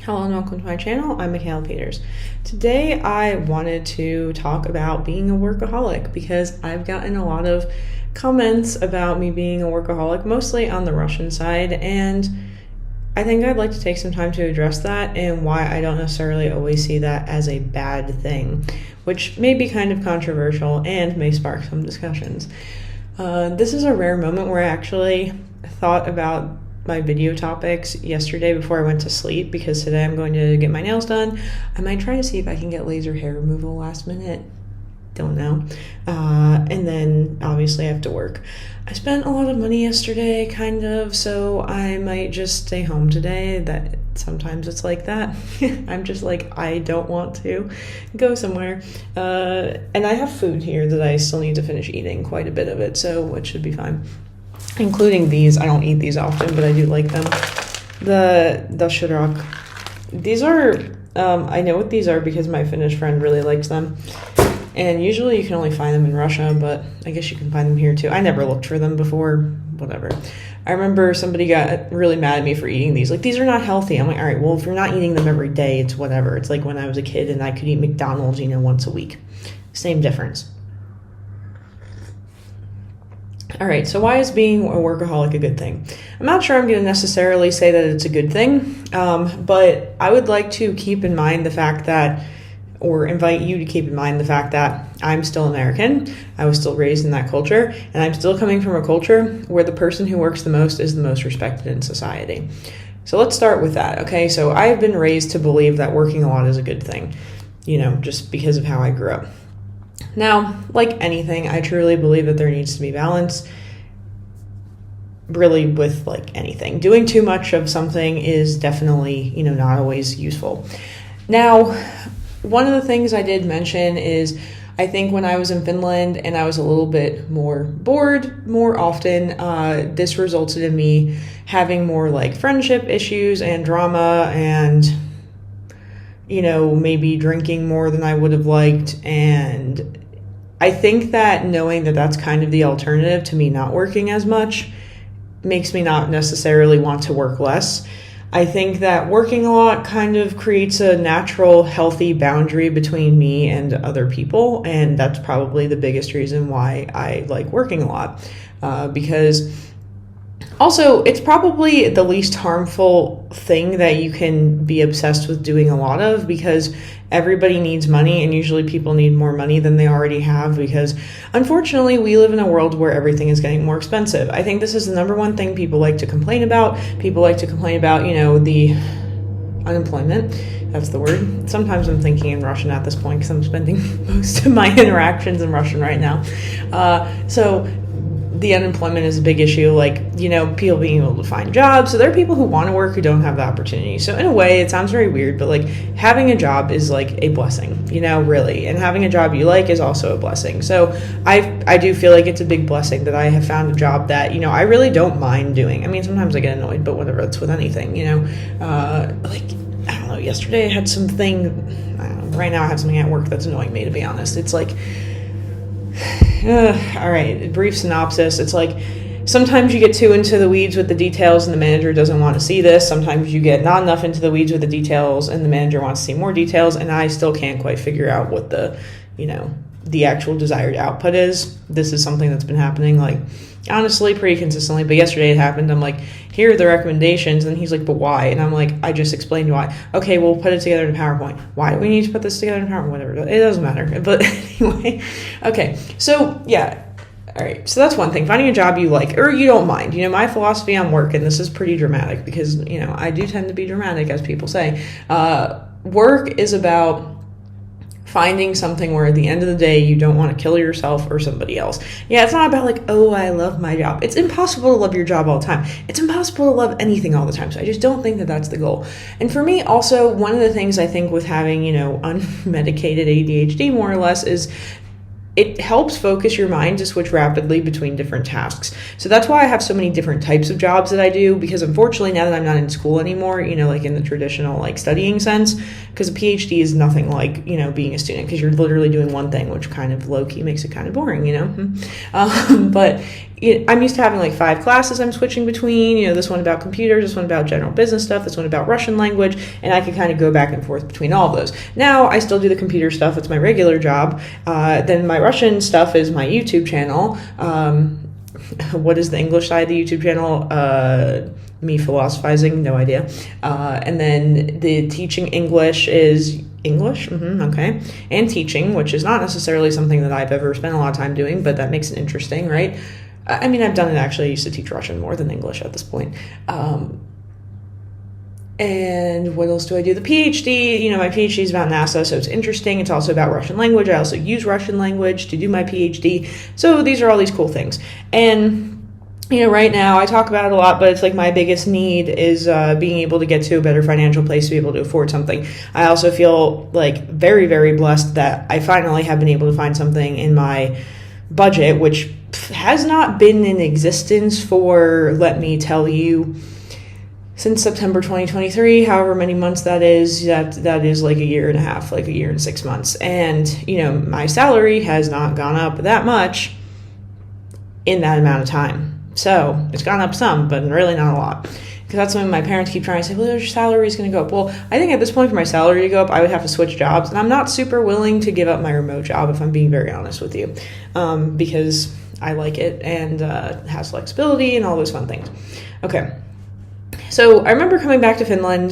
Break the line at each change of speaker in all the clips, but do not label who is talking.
Hello and welcome to my channel. I'm Michaela Peters. Today I wanted to talk about being a workaholic because I've gotten a lot of comments about me being a workaholic, mostly on the Russian side, and I think I'd like to take some time to address that and why I don't necessarily always see that as a bad thing, which may be kind of controversial and may spark some discussions. This is a rare moment where I actually thought about my video topics yesterday before I went to sleep, because today I'm going to get my nails done. I might try to see if I can get laser hair removal last minute. Don't know. And then obviously I have to work. I spent a lot of money yesterday, so I might just stay home today. That sometimes it's like that. I'm just like, I don't want to go somewhere. And I have food here that I still need to finish eating, quite a bit of it, so it should be fine. Including these. I don't eat these often, but I do like them. The Shirak. These are, I know what these are because my Finnish friend really likes them. And usually you can only find them in Russia, but I guess you can find them here too. I never looked for them before, whatever. I remember somebody got really mad at me for eating these. Like, these are not healthy. I'm like, all right, well, if you're not eating them every day, it's whatever. It's like when I was a kid and I could eat McDonald's, once a week. Same difference. All right, so why is being a workaholic a good thing? I'm not sure I'm going to necessarily say that it's a good thing, but I would like to keep in mind the fact that, or invite you to keep in mind the fact that I'm still American. I was still raised in that culture, and I'm still coming from a culture where the person who works the most is the most respected in society. So let's start with that, okay? So I've been raised to believe that working a lot is a good thing, just because of how I grew up. Now, like anything, I truly believe that there needs to be balance, really, with like anything. Doing too much of something is definitely, not always useful. Now, one of the things I did mention is I think when I was in Finland and I was a little bit more bored more often, this resulted in me having more like friendship issues and drama and maybe drinking more than I would have liked. And I think that knowing that that's kind of the alternative to me not working as much makes me not necessarily want to work less. I think that working a lot kind of creates a natural, healthy boundary between me and other people. And that's probably the biggest reason why I like working a lot. Because also, it's probably the least harmful thing that you can be obsessed with doing a lot of, because everybody needs money, and usually people need more money than they already have, because unfortunately we live in a world where everything is getting more expensive. I think this is the number one thing people like to complain about. People like to complain about, the unemployment. That's the word. Sometimes I'm thinking in Russian at this point because I'm spending most of my interactions in Russian right now. So the unemployment is a big issue, people being able to find jobs. So there are people who want to work who don't have the opportunity. So in a way, it sounds very weird, but having a job is a blessing, really. And having a job you like is also a blessing. So I do feel like it's a big blessing that I have found a job that, I really don't mind doing. I mean, sometimes I get annoyed, but whatever, that's with anything, I don't know, yesterday I had right now I have something at work that's annoying me, to be honest. It's all right, brief synopsis. It's sometimes you get too into the weeds with the details and the manager doesn't want to see this. Sometimes you get not enough into the weeds with the details and the manager wants to see more details, and I still can't quite figure out what the actual desired output is. This is something that's been happening honestly pretty consistently, but yesterday it happened. I'm like, here are the recommendations, and he's like, but why? And I'm like, I just explained why. Okay, we'll put it together in PowerPoint. Why do we need to put this together in PowerPoint? Whatever, it doesn't matter. But anyway, okay, so yeah, all right, so that's one thing, finding a job you like or you don't mind. My philosophy on work, and this is pretty dramatic because I do tend to be dramatic, as people say. Work is about finding something where at the end of the day you don't want to kill yourself or somebody else. Yeah, it's not about I love my job. It's impossible to love your job all the time. It's impossible to love anything all the time. So I just don't think that that's the goal. And for me also, one of the things I think with having, unmedicated ADHD more or less is it helps focus your mind to switch rapidly between different tasks. So that's why I have so many different types of jobs that I do, because unfortunately now that I'm not in school anymore, in the traditional studying sense, because a PhD is nothing like, being a student, because you're literally doing one thing, which kind of low-key makes it kind of boring, But I'm used to having like 5 classes I'm switching between, this one about computers, this one about general business stuff, this one about Russian language, and I can kind of go back and forth between all of those. Now I still do the computer stuff, it's my regular job. Then my Russian stuff is my YouTube channel. What is the English side of the YouTube channel? Me philosophizing, no idea. And then the teaching English is English, okay, and teaching, which is not necessarily something that I've ever spent a lot of time doing, but that makes it interesting, right? I mean, I've done it actually. I used to teach Russian more than English at this point. And what else do I do? The PhD, my PhD is about NASA, so it's interesting. It's also about Russian language. I also use Russian language to do my PhD. So these are all these cool things. And right now I talk about it a lot, but it's like my biggest need is being able to get to a better financial place to be able to afford something. I also feel like very, very blessed that I finally have been able to find something in my budget, which has not been in existence for, let me tell you, since September 2023, however many months that is like a year and a half, like a year and 6 months. And, my salary has not gone up that much in that amount of time. So it's gone up some, but really not a lot. Because that's when my parents keep trying to say, well, your salary is going to go up. Well, I think at this point for my salary to go up, I would have to switch jobs. And I'm not super willing to give up my remote job, if I'm being very honest with you, because I like it and it has flexibility and all those fun things. Okay. So I remember coming back to Finland,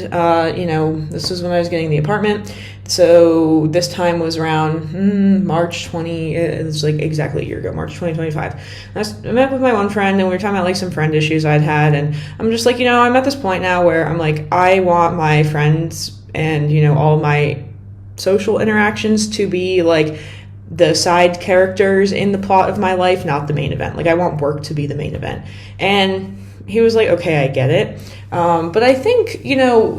this was when I was getting the apartment. So this time was around March 20, it was like exactly a year ago, March 2025. I met with my one friend and we were talking about like some friend issues I'd had. And I'm just like, I'm at this point now where I'm like, I want my friends and, all my social interactions to be like the side characters in the plot of my life, not the main event. Like I want work to be the main event. And he was like, okay, I get it. But I think,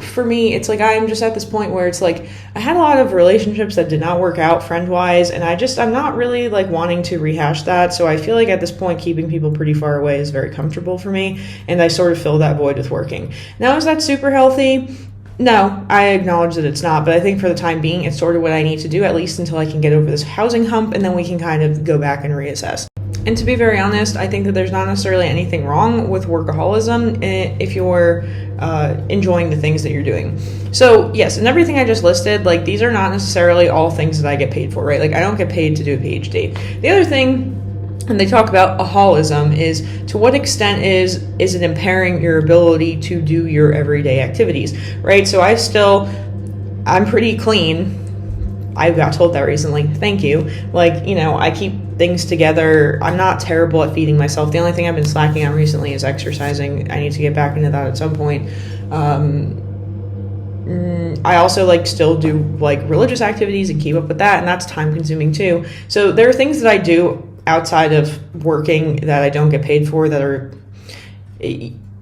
for me, it's like I'm just at this point where it's like I had a lot of relationships that did not work out friend-wise, and I'm not really like wanting to rehash that. So I feel like at this point, keeping people pretty far away is very comfortable for me, and I sort of fill that void with working. Now, is that super healthy? No, I acknowledge that it's not, but I think for the time being, it's sort of what I need to do, at least until I can get over this housing hump, and then we can kind of go back and reassess. And to be very honest, I think that there's not necessarily anything wrong with workaholism if you're enjoying the things that you're doing. So yes, and everything I just listed, like these are not necessarily all things that I get paid for, right? Like I don't get paid to do a PhD. The other thing, and they talk about aholism, is to what extent is it impairing your ability to do your everyday activities, right? So I'm pretty clean. I got told that recently. Thank you. Like, I keep things together. I'm not terrible at feeding myself. The only thing I've been slacking on recently is exercising. I need to get back into that at some point. I also still do religious activities and keep up with that, and that's time consuming too. So there are things that I do outside of working that I don't get paid for that are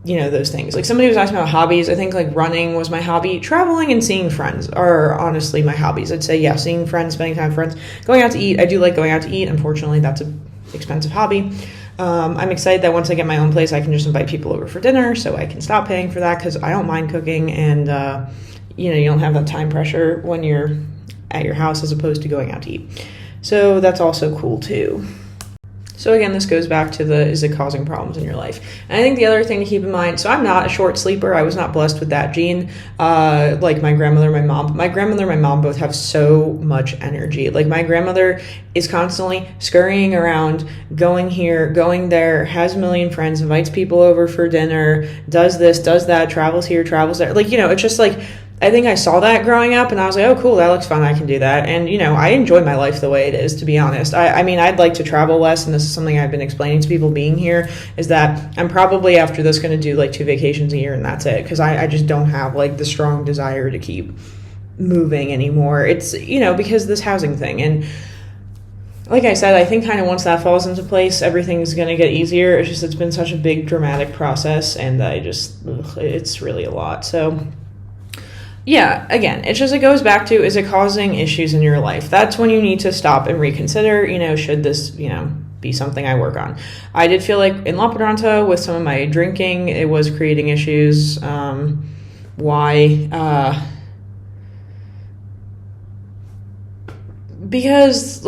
those things. Like somebody was asking about hobbies. I think like running was my hobby. Traveling and seeing friends are honestly my hobbies. I'd say, yeah, seeing friends, spending time with friends, going out to eat. I do like going out to eat. Unfortunately, that's an expensive hobby. I'm excited that once I get my own place, I can just invite people over for dinner so I can stop paying for that because I don't mind cooking and, you don't have that time pressure when you're at your house as opposed to going out to eat. So that's also cool too. So again, this goes back to is it causing problems in your life? And I think the other thing to keep in mind, so I'm not a short sleeper. I was not blessed with that gene, like my grandmother, my mom. My grandmother and my mom both have so much energy. Like my grandmother is constantly scurrying around, going here, going there, has a million friends, invites people over for dinner, does this, does that, travels here, travels there. It's just like, I think I saw that growing up and I was like, oh, cool, that looks fun. I can do that. And, I enjoy my life the way it is, to be honest. I mean, I'd like to travel less. And this is something I've been explaining to people being here is that I'm probably after this going to do 2 vacations a year and that's it. Because I just don't have the strong desire to keep moving anymore. It's, because this housing thing. And like I said, I think kind of once that falls into place, everything's going to get easier. It's just, it's been such a big dramatic process and it's really a lot. So yeah, again, it goes back to, is it causing issues in your life? That's when you need to stop and reconsider, should this, be something I work on. I did feel like in Lappeenranta with some of my drinking, it was creating issues. Why? Because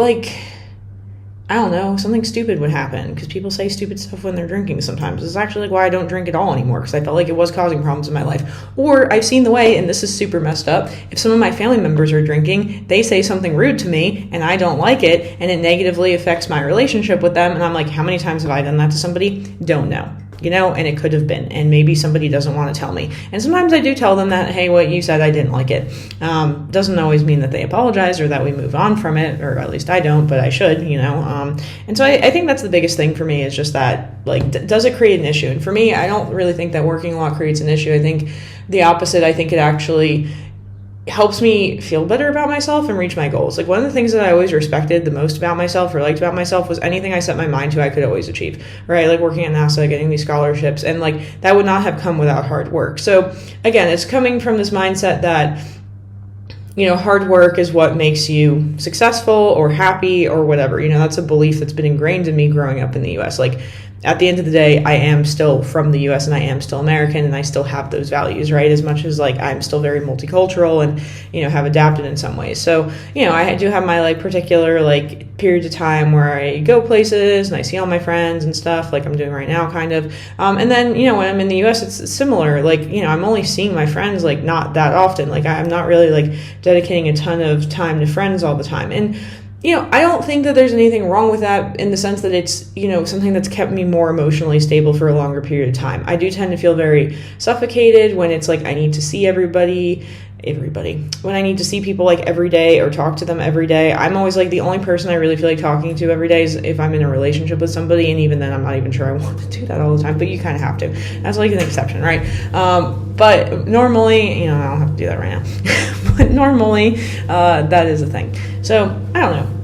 I don't know, something stupid would happen, because people say stupid stuff when they're drinking sometimes. It's actually like why I don't drink at all anymore, because I felt like it was causing problems in my life. Or I've seen the way, and this is super messed up, if some of my family members are drinking, they say something rude to me, and I don't like it, and it negatively affects my relationship with them, and I'm like, how many times have I done that to somebody? Don't know. And it could have been, and maybe somebody doesn't want to tell me. And sometimes I do tell them that, hey, what you said, I didn't like it. Doesn't always mean that they apologize or that we move on from it, or at least I don't, but I should, And so I think that's the biggest thing for me, is just that, like, does it create an issue? And for me, I don't really think that working a lot creates an issue. I think the opposite. I think it actually helps me feel better about myself and reach my goals. Like, one of the things that I always respected the most about myself, or liked about myself, was anything I set my mind to, I could always achieve, right? Like working at NASA, getting these scholarships, and like that would not have come without hard work. So again, it's coming from this mindset that, hard work is what makes you successful or happy or whatever. That's a belief that's been ingrained in me growing up in the US. Like, at the end of the day, I am still from the US and I am still American, and I still have those values, right? As much as like I'm still very multicultural and, have adapted in some ways. So, I do have my like particular like periods of time where I go places and I see all my friends and stuff, like I'm doing right now kind of. And then, when I'm in the US, it's similar. Like, I'm only seeing my friends like not that often. Like, I'm not really like dedicating a ton of time to friends all the time. And I don't think that there's anything wrong with that, in the sense that it's, something that's kept me more emotionally stable for a longer period of time. I do tend to feel very suffocated when it's like I need to see everybody, when I need to see people like every day or talk to them every day. I'm always like the only person I really feel like talking to every day is if I'm in a relationship with somebody, and even then I'm not even sure I want to do that all the time, but you kind of have to. That's like an exception, right? But normally, I don't have to do that right now, but normally that is a thing. So I don't know.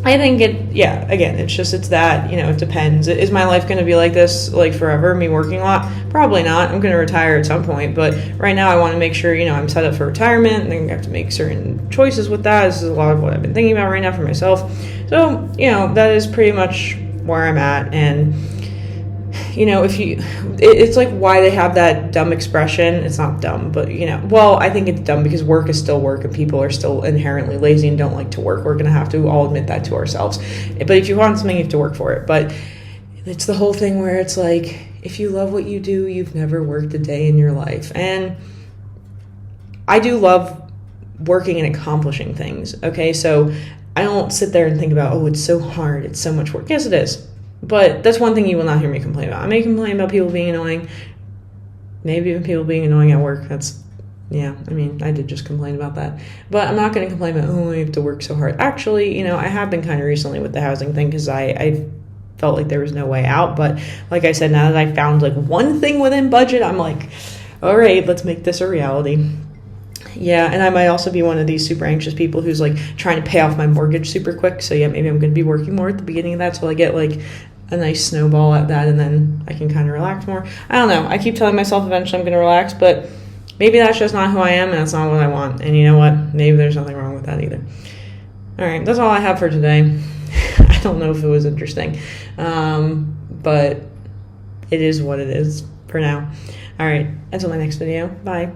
I think it's that, it depends. Is my life going to be like this, like forever, me working a lot? Probably not. I'm going to retire at some point, but right now I want to make sure, I'm set up for retirement, and I have to make certain choices with that. This is a lot of what I've been thinking about right now for myself. So, that is pretty much where I'm at. And it's like why they have that dumb expression. It's not dumb, but I think it's dumb because work is still work, and people are still inherently lazy and don't like to work. We're going to have to all admit that to ourselves. But if you want something, you have to work for it. But it's the whole thing where it's like, if you love what you do, you've never worked a day in your life. And I do love working and accomplishing things. Okay. So I don't sit there and think about, oh, it's so hard, it's so much work. Yes, it is. But that's one thing you will not hear me complain about. I may complain about people being annoying, maybe even people being annoying at work. I did just complain about that. But I'm not going to complain about, I have to work so hard. Actually, I have been kind of recently with the housing thing, because I felt like there was no way out. But like I said, now that I found like one thing within budget, I'm like, all right, let's make this a reality. Yeah, and I might also be one of these super anxious people who's like trying to pay off my mortgage super quick. So yeah, maybe I'm going to be working more at the beginning of that till I get like a nice snowball at that, and then I can kind of relax more. I don't know. I keep telling myself eventually I'm going to relax, but maybe that's just not who I am, and that's not what I want. And you know what? Maybe there's nothing wrong with that either. All right, that's all I have for today. I don't know if it was interesting, but it is what it is for now. All right, until my next video. Bye.